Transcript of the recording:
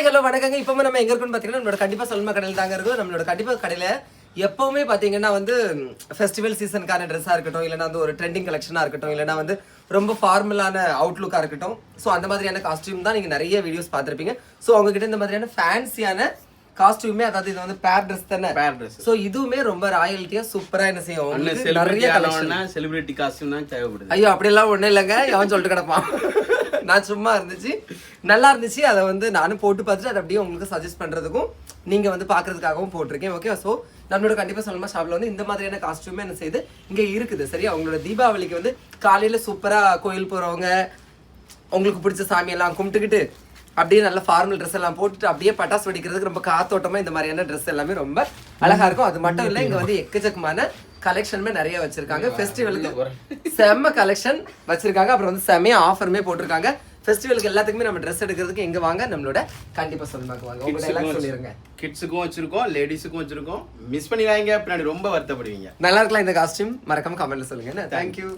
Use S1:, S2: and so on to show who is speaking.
S1: Hi hello வணக்கங்க. இப்போ நம்ம எங்க இருக்குன்னு பாத்தீங்கன்னா நம்மளோட கண்டிப்பா சொல்லுமா கடையில் தாங்க இருக்கும். நம்மளோட கண்டிப்பா கடையில எப்பவுமே பாத்தீங்கன்னா வந்து ஃபெஸ்டிவல் சீசனுக்கான ட்ரெஸ்ஸா இருக்கட்டும், இல்லைன்னா வந்து ஒரு ட்ரெண்டிங் கலெக்ஷனா இருக்கட்டும், இல்லைன்னா வந்து ரொம்ப ஃபார்மலான அவுட்லுக்கா இருக்கட்டும், ஸோ அந்த மாதிரியான காஸ்டியூம் தான் நீங்க நிறைய வீடியோஸ் பார்த்துருப்பீங்க. ஸோ உங்ககிட்ட இந்த மாதிரியான ஃபேன்சியான காஸ்டியூமே, அதாவது இது வந்து பேர் ட்ரெஸ் தானே,
S2: பேர் ட்ரெஸ்.
S1: ஸோ இதுவுமே ரொம்ப ராயல்ட்டியா சூப்பரா என்ன செய்யும்,
S2: நிறைய கலெக்ஷன் செலிபிரிட்டி காஸ்டியூம் தான் தேவைப்படுது.
S1: ஐயோ அப்படியெல்லாம் ஒண்ணும் இல்லைங்க, எவன் சொல்லிட்டு கிடப்பான். நான் சும்மா இருந்துச்சு, நல்லா இருந்துச்சு, அதை வந்து நானும் போட்டு பார்த்துட்டு அதை அப்படியே உங்களுக்கு சஜஸ்ட் பண்றதுக்கும் நீங்க வந்து பாக்குறதுக்காகவும் போட்டிருக்கேன். ஓகே, ஸோ நம்மளோட கண்டிப்பா சொல்லமா ஷாப்ல வந்து இந்த மாதிரியான காஸ்டியூமே என்ன செய்யுது இங்க இருக்குது. சரியா, உங்களோட தீபாவளிக்கு வந்து காலையில சூப்பரா கோயில் போறவங்க, உங்களுக்கு பிடிச்ச சாமியெல்லாம் கும்பிட்டுக்கிட்டு அப்படியே நல்ல ஃபார்மல் ட்ரெஸ் எல்லாம் போட்டுட்டு அப்படியே பட்டாசு வெடிக்கிறதுக்கு ரொம்ப காத்தோட்டமா இந்த மாதிரியான ட்ரெஸ் எல்லாமே ரொம்ப அழகா இருக்கும். அது மட்டும் இல்ல, இங்க வந்து எக்கச்சக்கமான கலெக்ஷனுமே நிறைய வச்சிருக்காங்க. ஃபெஸ்டிவலுக்கு செம்ம கலெக்ஷன் வச்சிருக்காங்க. அப்புறம் வந்து செம்மையா ஆஃபருமே போட்டிருக்காங்க. ஃபெஸ்டிவலுக்கு எல்லாத்துக்குமே நம்ம ட்ரெஸ் எடுக்கிறதுக்கு எங்க வாங்க, நம்மளோட கண்டிப்பா சொல்லுவாங்க வாங்க. உங்க எல்லாம் சொல்லிருங்க.
S2: கிட்ஸுக்கும் வச்சிருக்கோம், லேடிஸுக்கும் வச்சிருக்கோம். மிஸ் பண்ணி வாங்க, பின்னாடி ரொம்ப வருத்தப்படுவீங்க.
S1: நல்லா இருக்கலாம் இந்த காஸ்டியூம், மறக்காம கமெண்ட்ல சொல்லுங்க. தேங்க்யூ.